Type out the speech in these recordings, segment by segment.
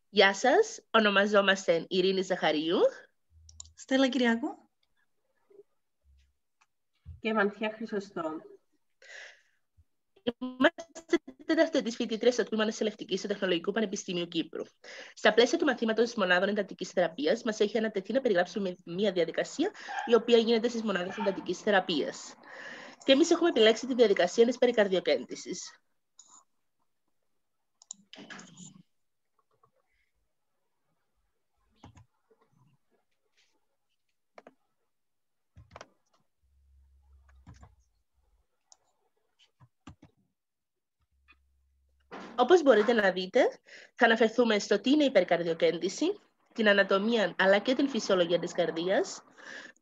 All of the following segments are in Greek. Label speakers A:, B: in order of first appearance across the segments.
A: Γεια σας, ονομαζόμαστε Ειρήνη Ζαχαρίου.
B: Στέλλα Κυριακού.
C: Και Βανθιά Χρυσοστόμου.
A: Είμαστε τέταρτες φοιτητρίες στο τμήμα Νοσηλευτικής του Τεχνολογικού Πανεπιστημίου Κύπρου. Στα πλαίσια του μαθήματος μονάδων εντατικής θεραπείας, μας έχει ανατεθεί να περιγράψουμε μια διαδικασία η οποία γίνεται στις μονάδες εντατικής θεραπείας. Και εμείς έχουμε επιλέξει τη διαδικασία της περικαρδιοκέντησης. Όπως μπορείτε να δείτε, θα αναφερθούμε στο τι είναι η υπερκαρδιοκέντηση, την ανατομία αλλά και την φυσιολογία της καρδίας,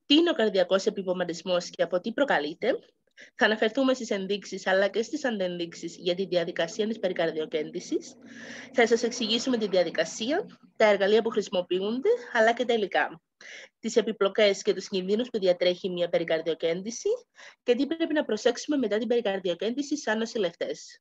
A: τι είναι ο καρδιακός επιβωματισμός και από τι προκαλείται. Θα αναφερθούμε στις ενδείξεις αλλά και στις αντενδείξεις για τη διαδικασία της περικαρδιοκέντησης. Θα σας εξηγήσουμε τη διαδικασία, τα εργαλεία που χρησιμοποιούνται αλλά και τα υλικά, τις επιπλοκές και τους κινδύνους που διατρέχει μια περικαρδιοκέντηση και τι πρέπει να προσέξουμε μετά την περικαρδιοκέντηση σαν νοσηλευτές.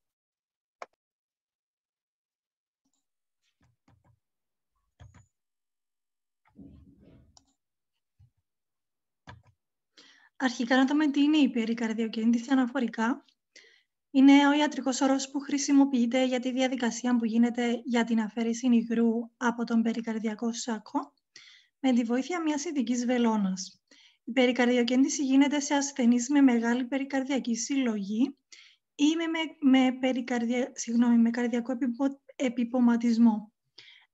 B: Αρχικά να δούμε τι είναι η περικαρδιοκέντηση αναφορικά. Είναι ο ιατρικός όρος που χρησιμοποιείται για τη διαδικασία που γίνεται για την αφαίρεση υγρού από τον περικαρδιακό σάκο με τη βοήθεια μιας ειδικής βελόνας. Η περικαρδιοκέντηση γίνεται σε ασθενείς με μεγάλη περικαρδιακή συλλογή ή με καρδιακό επιπωματισμό,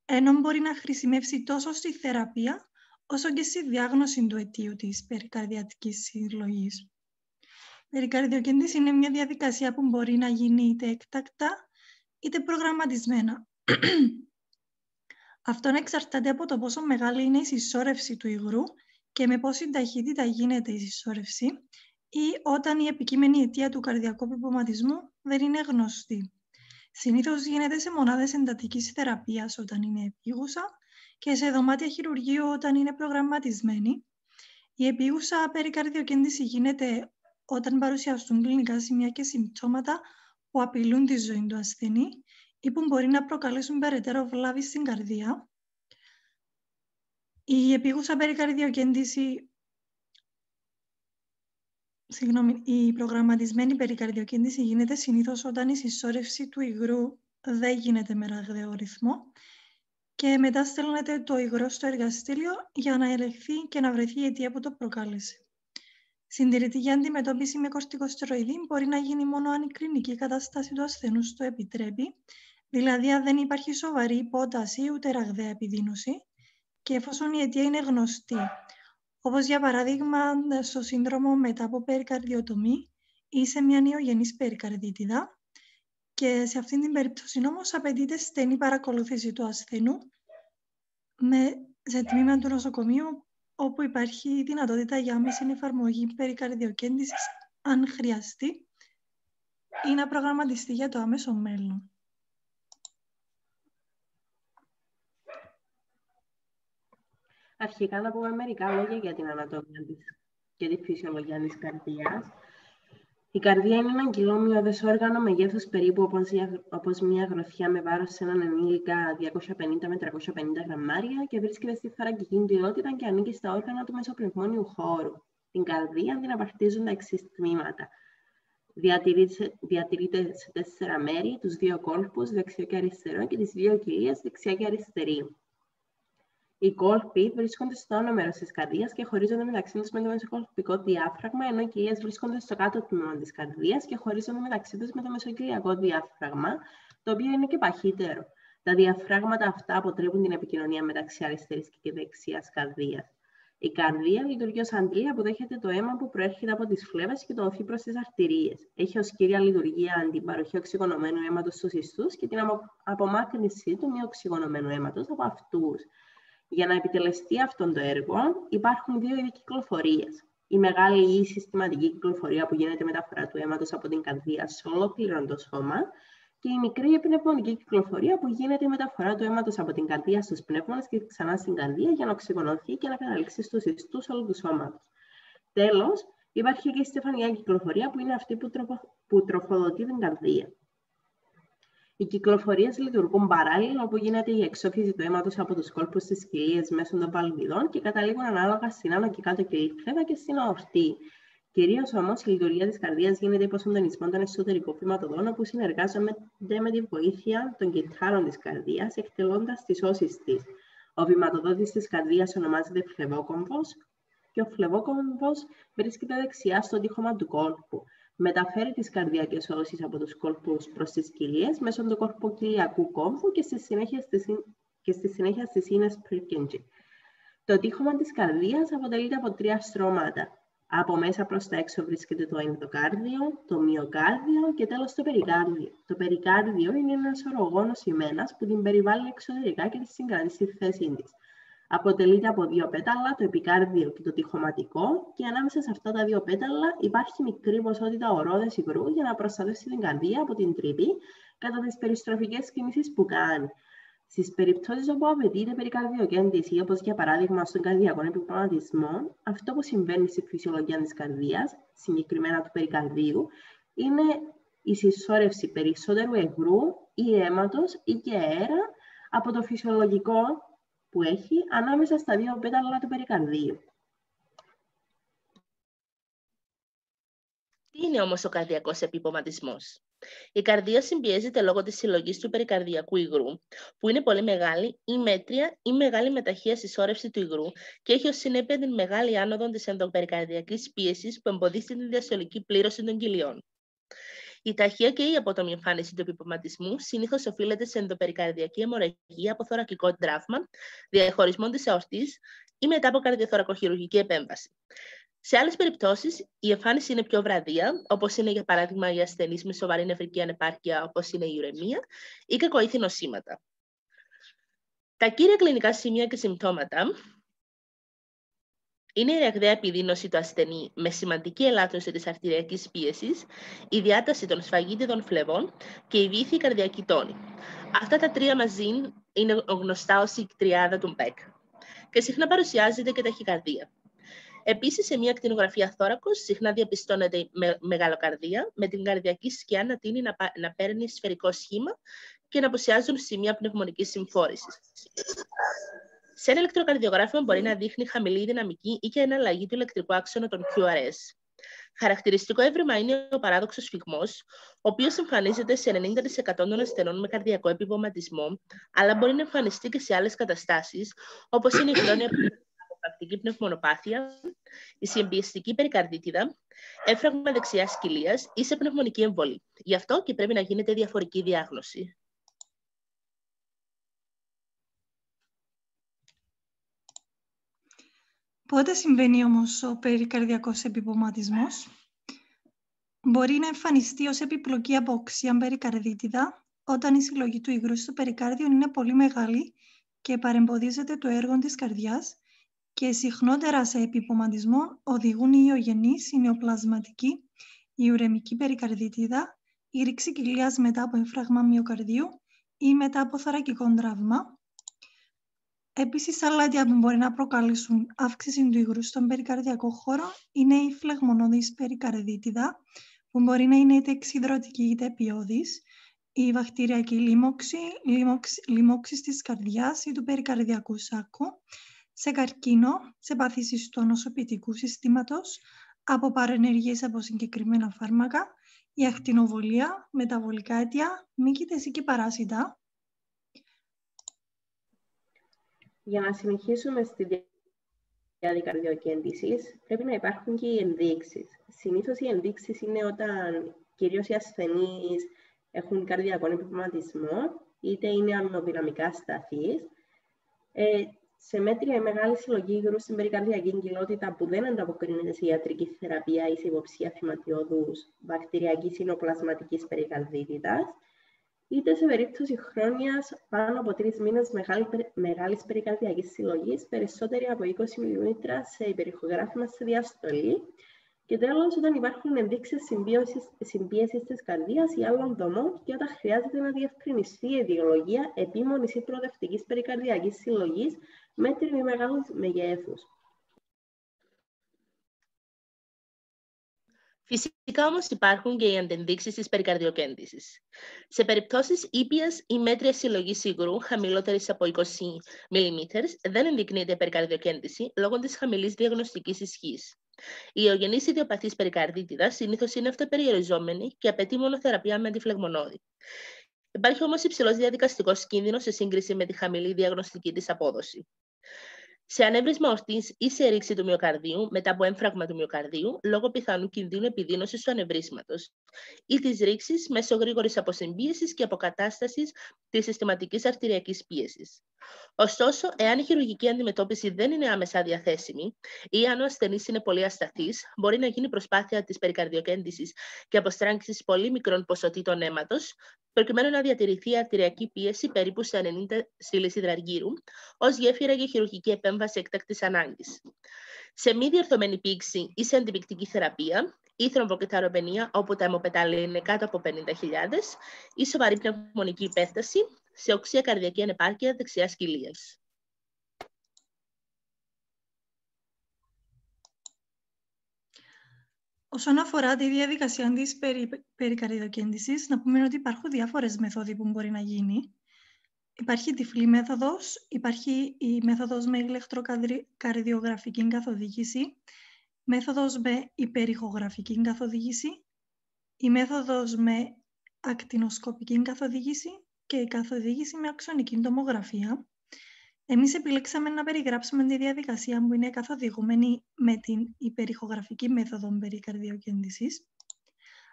B: ενώ μπορεί να χρησιμεύσει τόσο στη θεραπεία όσο και στη διάγνωση του αιτίου της περικαρδιακής συλλογής. Η περικαρδιοκέντηση είναι μια διαδικασία που μπορεί να γίνει είτε έκτακτα είτε προγραμματισμένα. Αυτό εξαρτάται από το πόσο μεγάλη είναι η συσσόρευση του υγρού και με πόση ταχύτητα γίνεται η συσσόρευση ή όταν η επικείμενη αιτία του καρδιακού επιπωματισμού δεν είναι γνωστή. Συνήθως γίνεται σε μονάδες εντατικής θεραπείας όταν είναι επίγουσα και σε δωμάτια χειρουργείου όταν είναι προγραμματισμένη. Η επίγουσα περικαρδιοκέντηση γίνεται όταν παρουσιαστούν κλινικά σημεία και συμπτώματα που απειλούν τη ζωή του ασθενή ή που μπορεί να προκαλέσουν περαιτέρω βλάβη στην καρδία. Η επίγουσα περικαρδιοκέντηση, η προγραμματισμένη περικαρδιοκέντηση γίνεται συνήθως όταν η συσσόρευση του υγρού δεν γίνεται με ραγδαίο ρυθμό και μετά στέλνεται το υγρό στο εργαστήριο για να ελεγχθεί και να βρεθεί η αιτία που το προκάλεσε. Συντηρητική αντιμετώπιση με κορτικοστεροειδή μπορεί να γίνει μόνο αν η κλινική κατάσταση του ασθενούς το επιτρέπει, δηλαδή αν δεν υπάρχει σοβαρή υπόταση ούτε ραγδαία επιδείνωση και εφόσον η αιτία είναι γνωστή, όπως για παράδειγμα στο σύνδρομο μετά από περικαρδιοτομή ή σε μια νεογενής περικαρδίτιδα. Και σε αυτήν την περίπτωση όμως απαιτείται στενή παρακολούθηση του ασθενού σε τμήμα του νοσοκομείου όπου υπάρχει δυνατότητα για άμεση εφαρμογή περικαρδιοκέντησης αν χρειαστεί ή να προγραμματιστεί για το άμεσο μέλλον.
C: Αρχικά να πούμε μερικά λόγια για την ανατομία και τη φυσιολογία της καρδιάς. Η καρδία είναι ένα αγκυλόμυωδες όργανο μεγέθους περίπου όπως μια γροθιά με βάρος σε έναν ενήλικα 250 με 350 γραμμάρια και βρίσκεται στη θωρακική του ιότητα και ανήκει στα όργανα του μεσοπνευμόνιου χώρου. Την καρδία την απαρτίζουν τα εξής τμήματα. Διατηρείται σε 4 μέρη, τους 2 κόλπους, δεξιό και αριστερό, και τις 2 κοιλίες, δεξιά και αριστερή. Οι κόλποι βρίσκονται στο άνω μέρος της καρδίας και χωρίζονται μεταξύ τους με το μεσοκολπικό διάφραγμα, ενώ οι κοιλίες βρίσκονται στο κάτω τμήμα της καρδίας και χωρίζονται μεταξύ τους με το μεσοκυλιακό διάφραγμα, το οποίο είναι και παχύτερο. Τα διαφράγματα αυτά αποτρέπουν την επικοινωνία μεταξύ αριστερής και δεξιάς καρδίας. Η καρδία λειτουργεί ως αντλία που δέχεται το αίμα που προέρχεται από τις φλέβες και το οθεί προς τις αρτηρίες. Έχει ως κύρια λειτουργία την παροχή οξυγονωμένου αίματος στους ιστούς και την απομάκρυνση του μη οξυγονωμένου αίματος από αυτούς. Για να επιτελεστεί αυτό το έργο, υπάρχουν 2 είδη κυκλοφορίας. Η μεγάλη ή συστηματική κυκλοφορία που γίνεται μεταφορά του αίματος από την καρδία σε ολόκληρο το σώμα και η μικρή πνευμονική κυκλοφορία που γίνεται η μεταφορά του αίματος από την καρδία στους πνεύμονες και ξανά στην καρδία για να οξυγονωθεί και να καταλήξει στους ιστούς όλου του σώματος. Τέλος, υπάρχει και η στεφανική κυκλοφορία που είναι αυτή που τροφοδοτεί την καρδία. Οι κυκλοφορίες λειτουργούν παράλληλα, όπου γίνεται η εξόφυση του αίματος από τους κόλπους της κοιλίας μέσω των βαλβιδών και καταλήγουν ανάλογα στην άνω και κάτω κελίφρεβα και στην αορτή. Κυρίως όμως, η λειτουργία της καρδίας γίνεται υπό συντονισμό των εσωτερικών βηματοδών, όπου συνεργάζονται με τη βοήθεια των κυττάρων της καρδίας, εκτελώντας τις όσεις της. Ο βηματοδότης της καρδίας ονομάζεται φλεβόκομβος και ο φλεβόκομβος βρίσκεται δεξιά στο τείχομα του κόλπου. Μεταφέρει τις καρδιακές όσεις από τους κόλπους προς τις κοιλίες μέσω του κορποκιλιακού κόμβου και στη συνέχεια στις ίνες Purkinje. Το τείχομα της καρδίας αποτελείται από 3 στρώματα. Από μέσα προς τα έξω βρίσκεται το ενδοκάρδιο, το μυοκάρδιο και τέλος το περικάρδιο. Το περικάρδιο είναι ένας ορογόνος ημένας που την περιβάλλει εξωτερικά και τη συγκρατεί στη θέση της. Αποτελείται από 2 πέταλα, το επικάρδιο και το τειχοματικό, και ανάμεσα σε αυτά τα 2 πέταλα υπάρχει μικρή ποσότητα ορώδες υγρού για να προστατεύσει την καρδία από την τρύπη κατά τις περιστροφικές κινήσεις που κάνει. Στις περιπτώσεις όπου απαιτείται περικαρδιοκέντηση, όπως για παράδειγμα στον καρδιακό επιπλωματισμό, αυτό που συμβαίνει στη φυσιολογία της καρδίας, συγκεκριμένα του περικαρδίου, είναι η συσσόρευση περισσότερου υγρού ή αίματος ή και αέρα από το φυσιολογικό που έχει ανάμεσα στα 2 πέταλα του περικαρδίου.
A: Τι είναι όμως ο καρδιακός επιπωματισμός? Η καρδία συμπιέζεται λόγω της συλλογής του περικαρδιακού υγρού, που είναι πολύ μεγάλη ή μέτρια ή μεγάλη με ταχεία συσσόρευση του υγρού και έχει ως συνέπεια την μεγάλη άνοδο της ενδοπερικαρδιακής πίεσης που εμποδίζει την διαστολική πλήρωση των κοιλιών. Η ταχεία και η απότομη εμφάνιση του επιπωματισμού συνήθως οφείλεται σε ενδοπερικαρδιακή αιμορραγία από θωρακικό τραύμα, διαχωρισμό της αορτής ή μετά από καρδιοθωρακοχειρουργική επέμβαση. Σε άλλες περιπτώσεις, η εμφάνιση είναι πιο βραδία, όπως είναι για παράδειγμα οι ασθενείς με σοβαρή νευρική ανεπάρκεια, όπως είναι η ουρεμία, ή κακοήθη νοσήματα. Τα κύρια κλινικά σημεία και συμπτώματα είναι η ραγδαία επιδείνωση του ασθενή με σημαντική ελάττωση της αρτηριακής πίεσης, η διάταση των σφαγίτιδων φλεβών και η βήθη καρδιακή τόνη. Αυτά τα 3 μαζί είναι γνωστά ως η τριάδα του Μπεκ και συχνά παρουσιάζεται και ταχυκαρδία. Επίσης, σε μια ακτινογραφία θώρακος συχνά διαπιστώνεται μεγαλοκαρδία, με την καρδιακή σκιά να τείνει να παίρνει σφαιρικό σχήμα και να απουσιάζουν σημεία πνευμονικής συμφόρησης. Σε ένα ηλεκτροκαρδιογράφημα μπορεί να δείχνει χαμηλή δυναμική ή και εναλλαγή του ηλεκτρικού άξονα των QRS. Χαρακτηριστικό έβριμα είναι ο παράδοξος σφυγμός, ο οποίος εμφανίζεται σε 90% των ασθενών με καρδιακό επιβωματισμό, αλλά μπορεί να εμφανιστεί και σε άλλες καταστάσεις, όπως είναι η χρόνια αποπρακτική πνευμονοπάθεια, η συμπιεστική περικαρδίτιδα, έμφραγμα δεξιάς κοιλίας ή σε πνευμονική εμβολή. Γι' αυτό και πρέπει να γίνεται διαφορική διάγνωση.
B: Πότε συμβαίνει όμως ο περικαρδιακός επιπωματισμός? Μπορεί να εμφανιστεί ως επιπλοκή από οξία περικαρδίτιδα όταν η συλλογή του υγρού στο περικάρδιο είναι πολύ μεγάλη και παρεμποδίζεται το έργο της καρδιάς, και συχνότερα σε επιπωματισμό οδηγούν η ιογενής, η νεοπλασματική, η ουρεμική περικαρδίτιδα, η ρήξη κοιλίας μετά από έμφραγμα μυοκαρδίου ή μετά από θωρακικό τραύμα. Επίσης, άλλα αίτια που μπορεί να προκαλέσουν αύξηση του υγρού στον περικαρδιακό χώρο είναι η φλεγμονώδης περικαρδίτιδα, που μπορεί να είναι είτε εξυδρωτική είτε ποιώδης, η βακτηριακή λοιμώξη της καρδιάς ή του περικαρδιακού σάκου, σε καρκίνο, σε παθήσεις του νοσοποιητικού συστήματος, από παρενέργειες από συγκεκριμένα φάρμακα, η ακτινοβολία, μεταβολικά αίτια, μύκητες ή και παράσιτα.
C: Για να συνεχίσουμε στη διαδικασία καρδιοκέντησης, πρέπει να υπάρχουν και οι ενδείξεις. Συνήθως οι ενδείξεις είναι όταν κυρίως οι ασθενείς έχουν καρδιακό επιπλωματισμό, είτε είναι αμυνοδυναμικά σταθείς, σε μέτρια ή μεγάλη συλλογή υγρού στην περικαρδιακή κοιλότητα που δεν ανταποκρίνεται σε ιατρική θεραπεία ή σε υποψία θυματιώδους βακτηριακής ή νεοπλασματικής περικαρδίτιδας, είτε σε περίπτωση χρόνιας πάνω από 3 μήνες μεγάλης περικαρδιακής συλλογής, περισσότερη από 20 μιλιλίτρα σε υπερηχογράφημα σε διαστολή, και τέλος, όταν υπάρχουν ενδείξεις συμπίεσης της καρδίας ή άλλων δομών και όταν χρειάζεται να διευκρινιστεί η αιτιολογία επίμονης ή προοδευτικής περικαρδιακής συλλογής μέτριου ή μεγάλου μεγέθους.
A: Φυσικά όμως υπάρχουν και οι αντενδείξεις της περικαρδιοκέντησης. Σε περιπτώσεις ήπιας ή μέτριας συλλογής υγρού χαμηλότερης από 20 mm δεν ενδεικνύεται περικαρδιοκέντηση λόγω της χαμηλής διαγνωστικής ισχύς. Η ιογενής ιδιοπαθής περικαρδίτιδα συνήθως είναι αυτοπεριοριζόμενη και απαιτεί μόνο θεραπεία με αντιφλεγμονώδη. Υπάρχει όμως υψηλός διαδικαστικός κίνδυνος σε σύγκριση με τη χαμηλή διαγνωστική της απόδοση. Σε ανέβρισμα ορτής ή σε ρήξη του μυοκαρδίου μετά από έμφραγμα του μυοκαρδίου, λόγω πιθανού κινδύνου επιδείνωσης του ανεβρίσματος ή της ρήξης μέσω γρήγορης αποσυμπίεσης και αποκατάστασης της συστηματικής αρτηριακής πίεσης. Ωστόσο, εάν η χειρουργική αντιμετώπιση δεν είναι άμεσα διαθέσιμη ή αν ο ασθενής είναι πολύ ασταθής, μπορεί να γίνει προσπάθεια της περικαρδιοκέντησης και αποστράγγισης πολύ μικρών ποσοτήτων αίματος, προκειμένου να διατηρηθεί η αρτηριακή πίεση περίπου σε 90 στήλες υδραργύρου, ως γέφυρα για χειρουργική επέμβαση έκτακτης ανάγκης. Σε μη διορθωμένη πήξη ή σε αντιπικτική θεραπεία, ή θρομβοκεθαροπενία, όπου τα αιμοπετάλια είναι κάτω από 50.000, ή σοβαρή πνευμονική υπέρταση, σε οξεία καρδιακή ανεπάρκεια δεξιάς κοιλίας.
B: Όσον αφορά τη διαδικασία της περικαρδιοκέντησης, να πούμε ότι υπάρχουν διάφορες μέθοδοι που μπορεί να γίνει. Υπάρχει τυφλή μέθοδος, υπάρχει η μέθοδος με ηλεκτροκαρδιογραφική καθοδήγηση, μέθοδος με υπερηχογραφική καθοδήγηση, η μέθοδος με ακτινοσκοπική καθοδήγηση και η καθοδήγηση με αξονική τομογραφία. Εμείς επιλέξαμε να περιγράψουμε τη διαδικασία που είναι καθοδηγούμενη με την υπερηχογραφική μέθοδο περικαρδιοκέντησης.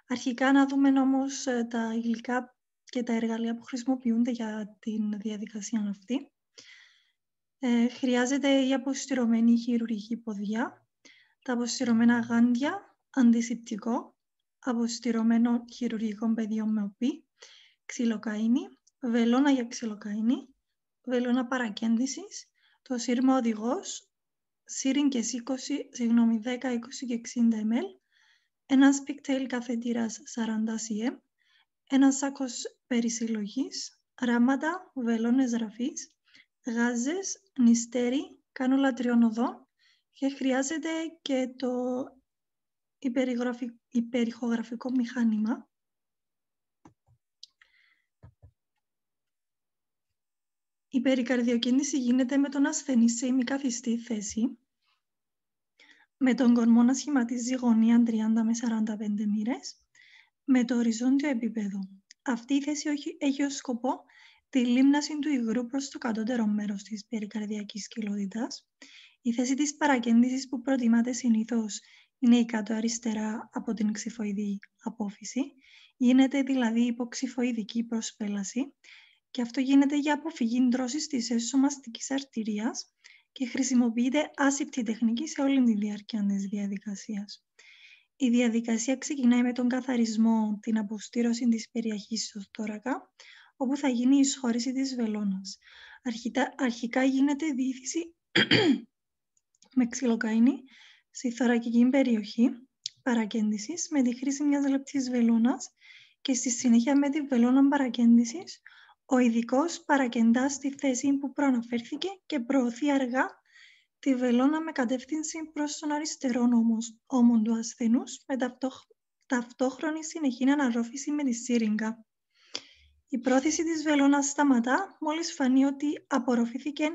B: Αρχικά να δούμε όμως τα υλικά και τα εργαλεία που χρησιμοποιούνται για την διαδικασία αυτή. Χρειάζεται η αποστηρωμένη χειρουργική ποδιά, τα αποστηρωμένα γάντια, αντισηπτικό, αποστηρωμένο χειρουργικό πεδίο με οπή, ξυλοκαΐνη, βελόνα για ξυλοκαΐνη, βελόνα παρακέντησης, το σύρμα οδηγός, σύριγγες 10, 20 και 60 ml, ένας pigtail καθετήρας 40 cm, ένας σάκος περισυλλογής, ράματα, βελόνες ραφής, γάζες, νηστέρι, κάνουλα 3 οδών και χρειάζεται και το υπερηχογραφικό μηχάνημα. Η περικαρδιοκίνηση γίνεται με τον ασθενή σε ημικαθιστή θέση, με τον κορμό να σχηματίζει γωνία 30 με 45 μοίρες, με το οριζόντιο επίπεδο. Αυτή η θέση έχει ως σκοπό τη λίμναση του υγρού προς το κατώτερο μέρος της περικαρδιακής κοιλότητας. Η θέση της παρακέντησης που προτιμάται συνήθως είναι η κάτω αριστερά από την ξυφοειδή απόφυση. Γίνεται δηλαδή υποξυφοειδική προσπέλαση και αυτό γίνεται για αποφυγή ντρώσης της εσωμαστικής αρτηρίας και χρησιμοποιείται άσηπτη τεχνική σε όλη τη διάρκεια της διαδικασίας. Η διαδικασία ξεκινάει με τον καθαρισμό, την αποστήρωση της περιοχής στο θώρακα, όπου θα γίνει η εισχώρηση της βελόνας. Αρχικά γίνεται διήθηση με ξυλοκαΐνη στη θωρακική περιοχή παρακέντησης με τη χρήση μιας λεπτής βελόνας και στη συνέχεια με τη βελόνα παρακέντησης ο ειδικός παρακεντά στη θέση που προαναφέρθηκε και προωθεί αργά τη βελόνα με κατεύθυνση προς τον αριστερό ώμο του ασθενούς με ταυτόχρονη συνεχή αναρρόφηση με τη σύριγγα. Η πρόθεση της βελόνας σταματά μόλις φανεί ότι απορροφήθηκε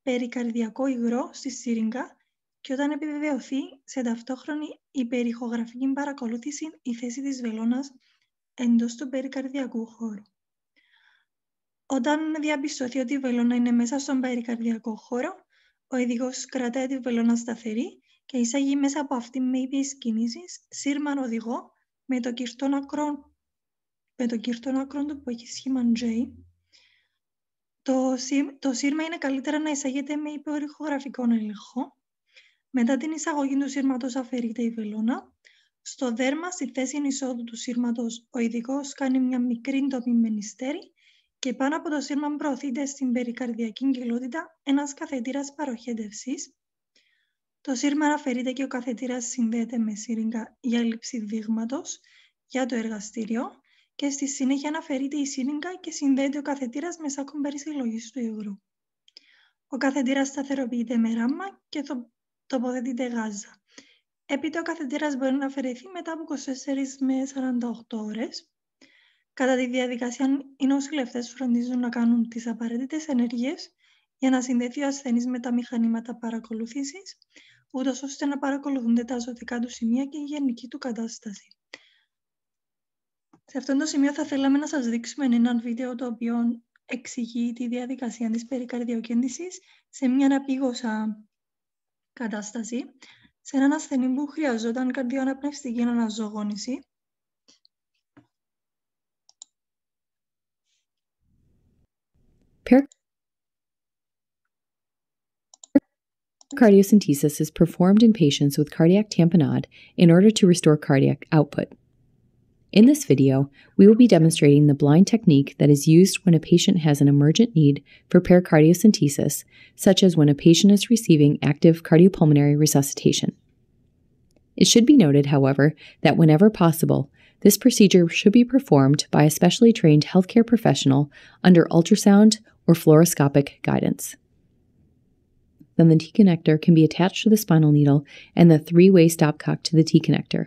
B: περικαρδιακό υγρό στη σύριγγα και όταν επιβεβαιωθεί σε ταυτόχρονη υπερηχογραφική παρακολούθηση η θέση της βελόνας εντός του περικαρδιακού χώρου. Όταν διαπιστωθεί ότι η βελόνα είναι μέσα στον περικαρδιακό χώρο, ο ειδικός κρατάει τη βελόνα σταθερή και εισάγει μέσα από αυτή με ήπιες κινήσεις σύρμα οδηγό με το κυρτόν άκρο του που έχει σχήμα J. Το σύρμα είναι καλύτερα να εισάγεται με υπερηχογραφικό έλεγχο. Μετά την εισαγωγή του σύρματος αφαιρείται η βελόνα. Στο δέρμα, στη θέση εισόδου του σύρματος, ο ειδικός κάνει μια μικρή τομή με νηστέρι και πάνω από το σύρμα προωθείται στην περικαρδιακή κοιλότητα ένας καθετήρας παροχέτευσης. Το σύρμα αφαιρείται και ο καθετήρας συνδέεται με σύριγγα για λήψη δείγματος για το εργαστήριο και στη συνέχεια αφαιρείται η σύριγγα και συνδέεται ο καθετήρας με σάκο περισυλλογής του υγρού. Ο καθετήρας σταθεροποιείται με ράμα και τοποθετείται γάζα. Έπειτα ο καθεντήρας μπορεί να αφαιρεθεί μετά από 24 με 48 ώρες. Κατά τη διαδικασία, οι νοσηλευτές φροντίζουν να κάνουν τις απαραίτητες ενέργειες για να συνδεθεί ο ασθενής με τα μηχανήματα παρακολούθησης, ούτως ώστε να παρακολουθούνται τα ζωτικά του σημεία και η γενική του κατάσταση. Σε αυτό το σημείο θα θέλαμε να σας δείξουμε ένα βίντεο το οποίο εξηγεί τη διαδικασία της περικαρδιοκίνησης σε μια αναπήγωσα κατάσταση, σε έναν ασθενή που χρειαζόταν καρδιοαναπνευστική αναζωογόνηση.
D: Cardiocentesis is performed in patients with cardiac tamponade in order to restore cardiac output. In this video, we will be demonstrating the blind technique that is used when a patient has an emergent need for pericardiocentesis, such as when a patient is receiving active cardiopulmonary resuscitation. It should be noted, however, that whenever possible, this procedure should be performed by a specially trained healthcare professional under ultrasound or fluoroscopic guidance. Then the T-connector can be attached to the spinal needle and the three-way stopcock to the T-connector.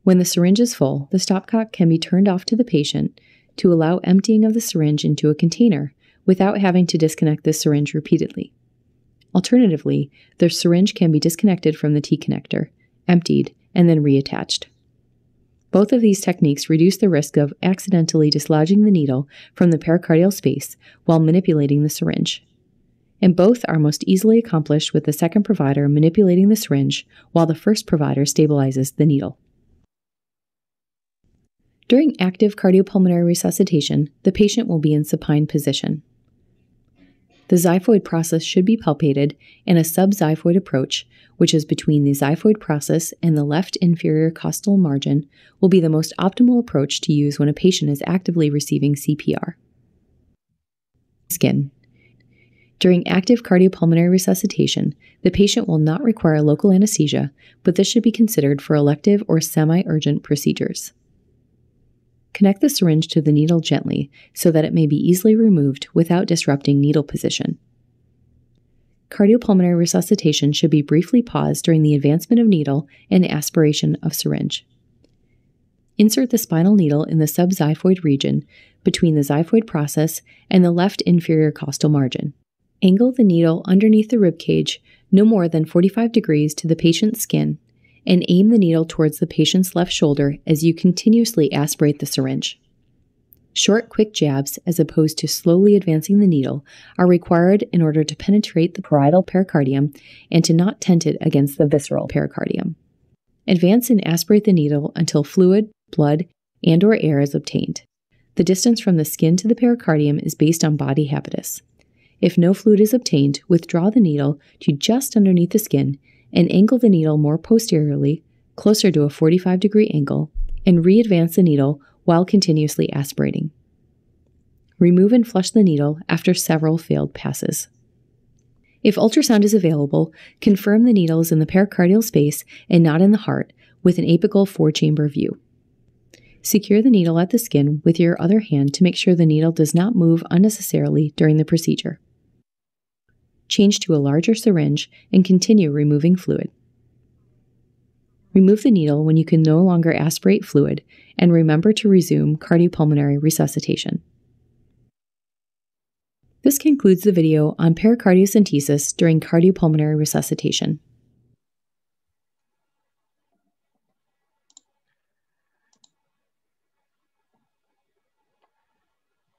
D: When the syringe is full, the stopcock can be turned off to the patient to allow emptying of the syringe into a container without having to disconnect the syringe repeatedly. Alternatively, the syringe can be disconnected from the T-connector, emptied, and then reattached. Both of these techniques reduce the risk of accidentally dislodging the needle from the pericardial space while manipulating the syringe. And both are most easily accomplished with the second provider manipulating the syringe while the first provider stabilizes the needle. During active cardiopulmonary resuscitation, the patient will be in supine position. The xiphoid process should be palpated, and a subxiphoid approach, which is between the xiphoid process and the left inferior costal margin, will be the most optimal approach to use when a patient is actively receiving CPR. Skin. During active cardiopulmonary resuscitation, the patient will not require local anesthesia, but this should be considered for elective or semi-urgent procedures. Connect the syringe to the needle gently so that it may be easily removed without disrupting needle position. Cardiopulmonary resuscitation should be briefly paused during the advancement of needle and aspiration of syringe. Insert the spinal needle in the subxiphoid region between the xiphoid process and the left inferior costal margin. Angle the needle underneath the ribcage no more than 45 degrees to the patient's skin and aim the needle towards the patient's left shoulder as you continuously aspirate the syringe. Short, quick jabs, as opposed to slowly advancing the needle, are required in order to penetrate the parietal pericardium and to not tent it against the visceral pericardium. Advance and aspirate the needle until fluid, blood, and/or air is obtained. The distance from the skin to the pericardium is based on body habitus. If no fluid is obtained, withdraw the needle to just underneath the skin and angle the needle more posteriorly, closer to a 45-degree angle, and re-advance the needle while continuously aspirating. Remove and flush the needle after several failed passes. If ultrasound is available, confirm the needle is in the pericardial space and not in the heart with an apical 4-chamber view. Secure the needle at the skin with your other hand to make sure the needle does not move unnecessarily during the procedure. Change to a larger syringe and continue removing fluid. Remove the needle when you can no longer aspirate fluid, and remember to resume cardiopulmonary resuscitation. This concludes the video on pericardiocentesis during cardiopulmonary resuscitation.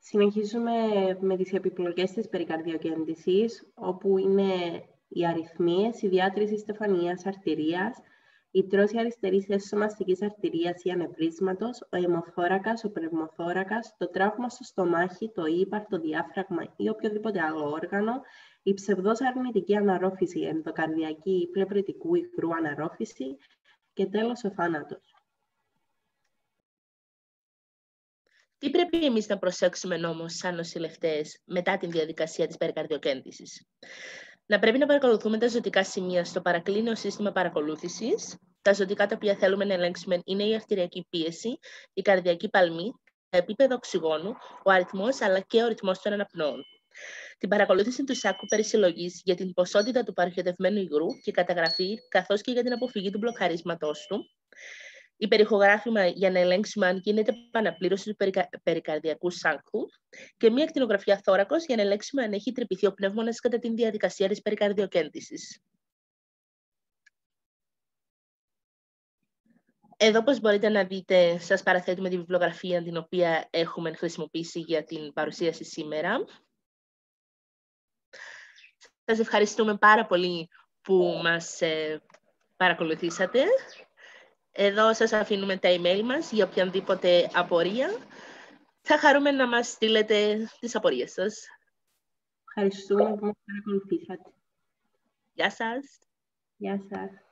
C: Συνεχίζουμε με τις επιπλοκές της περικαρδιοκίνησης, όπου είναι οι αρρυθμίες, η διάτρηση στεφανίας αρτηρίας, η τρώση αριστερής εσωμαστικής αρτηρίας ή ανεβρίσματος, ο αιμοθώρακας, ο πνευμοθώρακας, το τραύμα στο στομάχι, το ύπαρ, το διάφραγμα ή οποιοδήποτε άλλο όργανο, η ψευδός αρνητική αναρρόφηση, ενδοκαρδιακή ή πλευρητικού υγρού αναρρόφηση και τέλος ο θάνατος.
A: Τι πρέπει εμείς να προσέξουμε όμως σαν νοσηλευτές μετά την διαδικασία της περικαρδιοκίνησης? Να πρέπει να παρακολουθούμε τα ζωτικά σημεία στο παρακλίνιο σύστημα παρακολούθησης. Τα ζωτικά τα οποία θέλουμε να ελέγξουμε είναι η αρτηριακή πίεση, η καρδιακή παλμή, το επίπεδο οξυγόνου, ο αριθμός αλλά και ο ρυθμός των αναπνοών. την παρακολούθηση του σάκου περισυλλογής για την ποσότητα του παροχετευμένου υγρού και καταγραφή, καθώς και για την αποφυγή του μπλοκαρίσματός του. Υπερηχογράφημα για να ελέγξουμε αν γίνεται επαναπλήρωση του περικαρδιακού σάκου και μία ακτινογραφία θώρακος για να ελέγξουμε αν έχει τρυπηθεί ο πνεύμονας κατά τη διαδικασία της περικαρδιοκέντησης. Εδώ, όπως μπορείτε να δείτε, σας παραθέτουμε τη βιβλιογραφία την οποία έχουμε χρησιμοποιήσει για την παρουσίαση σήμερα. Σας ευχαριστούμε πάρα πολύ που μας παρακολουθήσατε. Εδώ σας αφήνουμε τα email μας για οποιαδήποτε απορία. Θα χαρούμε να μας στείλετε τις απορίες σας.
C: Ευχαριστούμε που μας παρακολουθήσατε.
A: Γεια σας.
C: Γεια σας.